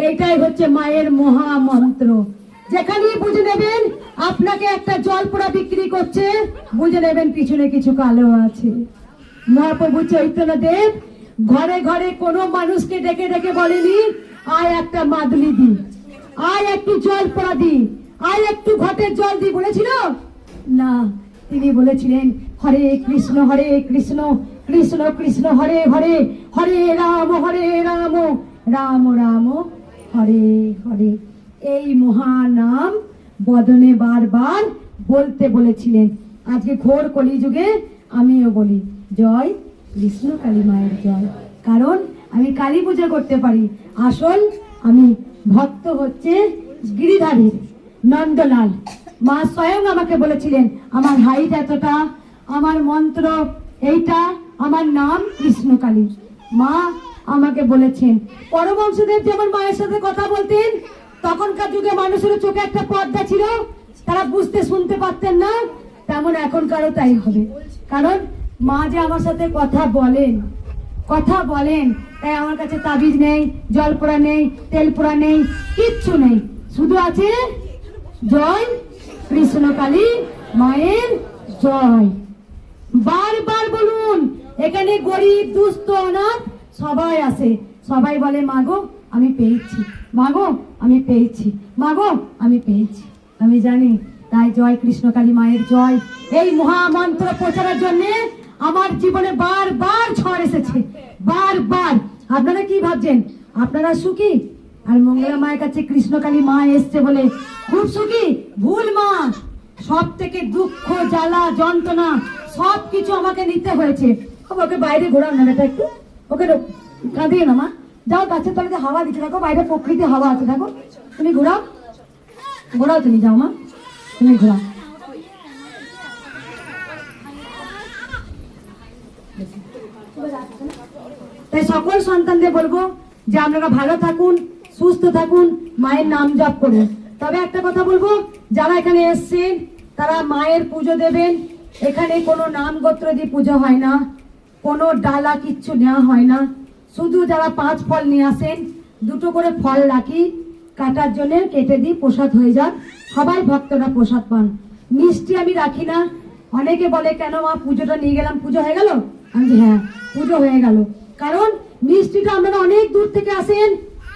এইটাই হচ্ছে মায়ের মহামন্ত্র। যেখানেই বুঝে নেবেন আপনাকে একটা জল পোড়া বিক্রি করছে, বুঝে নেবেন পিছনে কিছু কালো আছে। মহাপ্রভু চৈতন্যদেব ঘরে ঘরে কোনো মানুষকে ডেকে ডেকে বলেনি আয় একটা মাদুলি দি, আয় একটু জল পোড়া দি, আয় একটু ঘটের জল দি, বলেছিল না। তিনি বলেছিলেন হরে কৃষ্ণ কৃষ্ণ কৃষ্ণ হরে হরে, হরে রাম রাম রাম হরে হরে। এই মহানাম বদনে বারবার বলতে বলেছিলেন। আজকে ঘোর কলিযুগে আমিও বলি জয় কৃষ্ণ কালী মায়ের জয়, কারণ আমি কালী পূজা করতে পারি। আসল আমি ভক্ত হচ্ছে গিরিধারীর নন্দলাল। মা স্বয়ং আমাকে বলেছিলেন আমার হাইট এতটা, আমার মন্ত্র এইটা, আমার নাম কৃষ্ণকালী। মা আমাকে বলেছেন পরমহংসদেব যেমন মায়ের সাথে কথা বলতেন, তখনকার যুগে মানুষের চোখে একটা পর্দা ছিল, তারা বুঝতে শুনতে পারতেন না, তেমন এখনকারও তাই হবে। কারণ মা যে আমার সাথে কথা বলেন, তাই আমার কাছে তাবিজ নেই, জল পোড়া নেই, তেল পোড়া নেই, কিচ্ছু নেই, শুধু আছে জয় কৃষ্ণকালী মায়ের জয়। বারবার বলুন, এখানে গরিব দুস্থ অনাথ সবাই আসে, সবাই বলে মাগো আমি পেয়েছি, মাগো আমি পেয়েছি, মাগো আমি পেয়েছি। আমি জানি, তাই জয় কৃষ্ণকালী মায়ের জয় এই মহামন্ত্র প্রচারের জন্য আমার জীবনে বারবার ঝড় এসেছে, বারবার। আপনারা কি ভাবছেন আপনারা সুখী? আর মঙ্গলা মায়ের কাছে কৃষ্ণকালী মা এসছে বলে খুব সুখী? ভুল মা। সব থেকে দুঃখ জ্বালা যন্ত্রণা সবকিছু আমাকে নিতে হয়েছে। ওকে বাইরে ঘোরাও না বেটা, একটু ওকে কাঁদিয়ে না মা, যাও গাছের তলাতে হাওয়া দিতে থাকো, বাইরে প্রকৃতি হাওয়া আছে, থাকো তুমি ঘোরাও, তুমি যাও মা, তুমি ঘোরাও। তাই সকল সন্তানদের বলবো যে আপনারা ভালো থাকুন, সুস্থ থাকুন, মায়ের নাম জপ করুন। তবে একটা কথা বলবো, যারা এখানে এসছেন তারা মায়ের পুজো দেবেন। এখানে কোনো নাম গোত্র দিয়ে পুজো হয় না, কোনো ডালা কিচ্ছু নেওয়া হয় না। শুধু যারা 5 ফল নিয়ে আসেন, 2টো করে ফল রাখি কাটার জন্য, কেটে দিই, প্রসাদ হয়ে যাক, সবাই ভক্তরা প্রসাদ পান। মিষ্টি আমি রাখি না। অনেকে বলে কেন মা পুজোটা নিয়ে গেলাম, পুজো হয়ে গেল? আমি হ্যাঁ পুজো হয়ে গেল। কারণ মিষ্টিটা আপনারা অনেক দূর থেকে আসেন,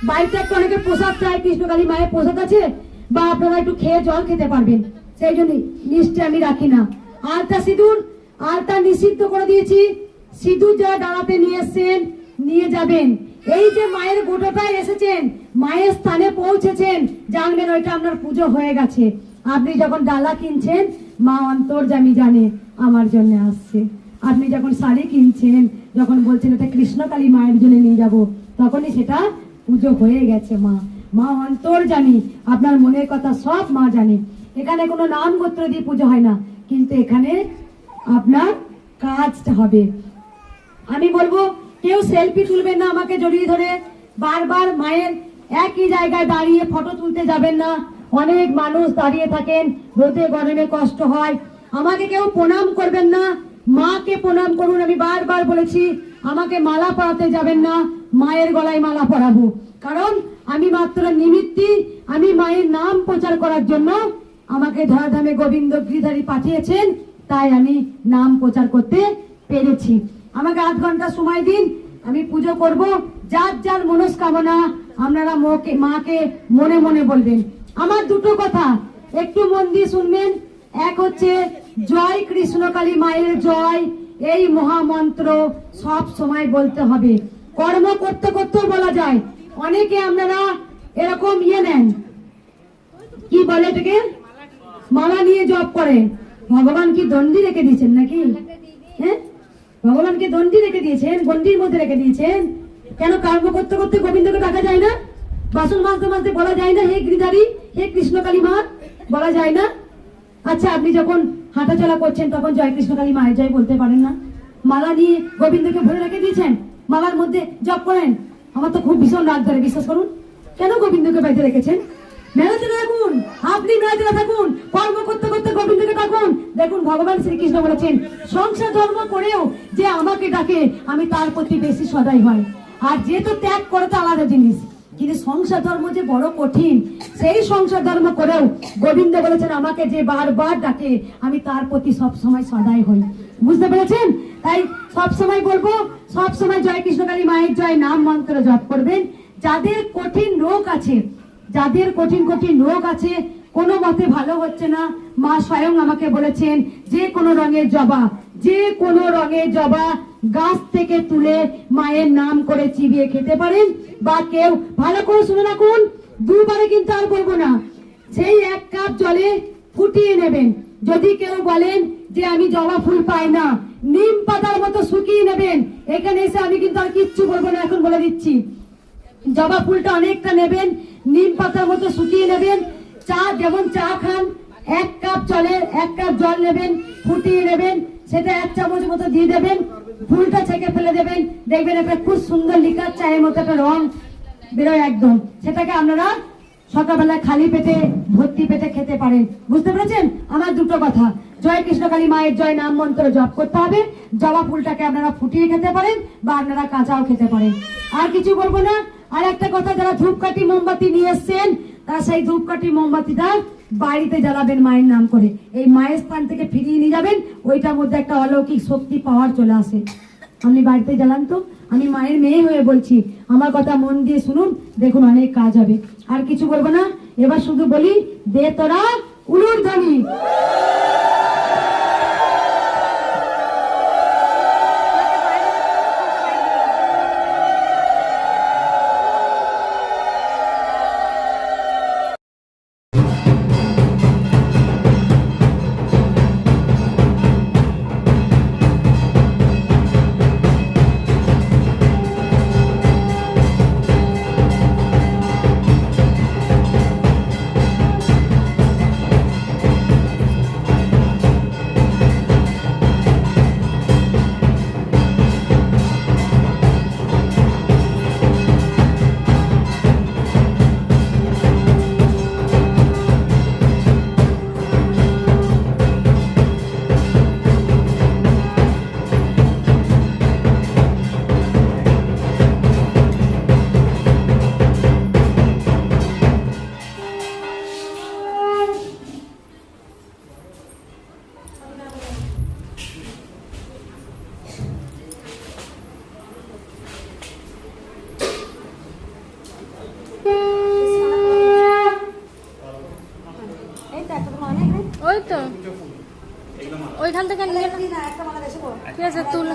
বাড়িতে একটা অনেকে প্রসাদ চায়, কৃষ্ণকালী মায়ের প্রসাদ আছে, বা আপনারা একটু খেয়ে জল খেতে পারবেন, সেই জন্য মিষ্টি আমি রাখি না। আলতা সিঁদুর, আলতা নিষিদ্ধ করে দিয়েছি। সিঁদুর যারা দাঁড়াতে নিয়ে এসছেন নিয়ে যাবেন। এই যে মায়ের গোটাটায় এসেছেন, মায়ের স্থানে পৌঁছেছেন, জানবেন ওইটা আপনার পুজো হয়ে গেছে। আপনি যখন ডালা কিনছেন, মা অন্তর্যামী জানে আমার জন্য আসছে। আপনি যখন শাড়ি কিনছেন, যখন বলছেন এটা কৃষ্ণকালী মায়ের জন্য নিয়ে যাব, তখনই সেটা পুজো হয়ে গেছে। মা অন্তর্যামী, আপনার মনের কথা সব মা জানে। এখানে কোনো নাম গোত্র দিয়ে পুজো হয় না, কিন্তু এখানে আপনার কাজটা হবে। আমি বলবো কেউ সেলফি তুলবেন না আমাকে জড়িয়ে ধরে, বারবার মায়ের একই জায়গায় দাঁড়িয়ে ফটো তুলতে যাবেন না। অনেক মানুষ দাঁড়িয়ে থাকেন, রোদে গরমে কষ্ট হয়। আমাকে কেউ প্রণাম করবেন না, মাকে প্রণাম করুন। আমি বারবার বলেছি আমাকে মালা পরাতে যাবেন না, মায়ের গলায় মালা পরাবো। কারণ আমি মাত্র নিমিত্তি, আমি মায়ের নাম প্রচার করার জন্য আমাকে ধরাধামে গোবিন্দ গিরিধারী পাঠিয়েছেন, তাই আমি নাম প্রচার করতে পেরেছি। আমাকে 8 ঘন্টা সময় দিন, আমি পুজো করব। যার যার মনস্কামনা আপনারা মাকে মনে মনে বলবেন। আমার 2টো কথা একটু মন দিয়ে শুনবেন। এক হচ্ছে জয় কৃষ্ণকালী মায়ের জয়, এই মহামন্ত্র সব সময় বলতে হবে। কর্ম করতে করতেও বলা যায়। অনেকে আপনারা এরকম নেন, কি বলে এটাকে, মালা নিয়ে জপ করেন। ভগবান কি দণ্ডি রেখে দিয়েছেন নাকি? হ্যাঁ, ভগবানকে দণ্ডি রেখে দিয়েছেন, গন্ডির মধ্যে রেখে দিয়েছেন। কেন কর্ম করতে করতে গোবিন্দকে ডাকা যায় না? বাসন মাজতে মাজতে বলা যায় না হে গিরিধারী, হে কৃষ্ণকালী মা, বলা যায় না? আচ্ছা, আপনি যখন হাঁটাচলা করছেন তখন জয় কৃষ্ণকালী মায়ের জয় বলতে পারেন না? মালা নিয়ে গোবিন্দকে ভরে রেখে দিয়েছেন, মালার মধ্যে জপ করেন। আমার তো খুব ভীষণ রাগ ধরে, বিশ্বাস করুন। কেন গোবিন্দকে বেঁধে রেখেছেন? মেলাতে থাকুন, আপনি মেলাতে থাকুন, কর্ম করতে করতে গোবিন্দকে ডাকুন। দেখুন ভগবান শ্রীকৃষ্ণ বলেছেন সংসার ধর্ম করেও যে আমাকে ডাকে, আমি তার প্রতি বেশি সদয় হয়। আর যে তো ত্যাগ করে তো আলাদা জিনিস। কিন্তু সংসার ধর্ম যে বড় কঠিন, সেই সংসার ধর্ম করেও গোবিন্দ বলেছেন আমাকে যে বারবার ডাকে আমি তার প্রতি সব সময় সদাই হই। বুঝতে পেরেছেন? তাই সব সময় বলবো, সব সময় জয় কৃষ্ণকালী মায়ের জয় নাম মন্ত্র জপ করবেন। যাদের কঠিন রোগ আছে, যাদের কঠিন কঠিন রোগ আছে, কোনো মতে ভালো হচ্ছে না, মা স্বয়ং আমাকে বলেছেন যে কোনো রঙের জবা, যে কোনো রঙের জবা গাছ থেকে তুলে মায়ের নাম করে চিবিয়ে খেতে পারেন। বা কেউ ভালো করে শুনে রাখুন, দুবারে কিন্তু আর বলবো না, সেই 1 কাপ জলে ফুটিয়ে নেবেন। যদি কেউ বলেন যে আমি জবা ফুল পাই না, নিম পাতার মতো শুকিয়ে নেবেন। এখানে এসে আমি কিন্তু আর কিচ্ছু বলবো না, এখন বলে দিচ্ছি। জবা ফুলটা অনেকটা নেবেন, নিম পাতার মতো শুকিয়ে নেবেন। চা যেমন চা খান, 1 কাপ জলে 1 কাপ জল নেবেন, ফুটিয়ে নেবেন, সেটা 1 চামচ মতো দিয়ে দেবেন, ফুলটা ছেঁকে ফেলে দেবেন। দেখবেন একটা খুব সুন্দর লিকার চায়ের মতো একটা রং বেরোয় একদম। সেটাকে আপনারা সকালবেলা খালি পেটে ভর্তি পেটে খেতে পারেন। বুঝতে পেরেছেন? আমার দুটো কথা, জয় কৃষ্ণকালী মায়ের জয় নাম মন্ত্র জপ করতে হবে, জবা ফুলটাকে আপনারা ফুটিয়ে খেতে পারেন বা আপনারা কাঁচাও খেতে পারেন। আর কিছু বলবো না। আর একটা কথা, যারা ধূপকাঠি মোমবাতি নিয়ে এসছেন তারা সেই ধূপকাঠি মোমবাতিটা বাড়িতে জ্বালাবেন মায়ের নাম করে। এই মায়ের স্থান থেকে ফিরিয়ে নিয়ে যাবেন, ওইটার মধ্যে একটা অলৌকিক শক্তি পাওয়ার চলে আসে। আপনি বাড়িতে জ্বালান তো, আমি মায়ের মেয়ে হয়ে বলছি, আমার কথা মন দিয়ে শুনুন, দেখুন অনেক কাজ হবে। আর কিছু বলবো না, এবার শুধু বলি দে তোরা উলুর ধ্বনি। ওই তো ওইখান থেকে নিয়ে ঠিক আছে তুল।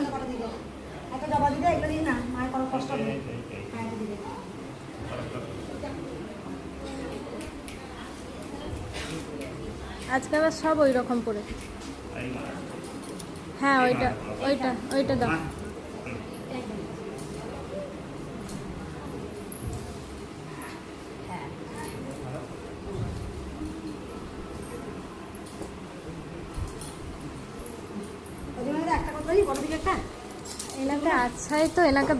আজকে আবার সব ওই রকম পরে। হ্যাঁ ওইটা ওইটা ওইটা দাও। এনাকে আচ্ছাই তো এনাকে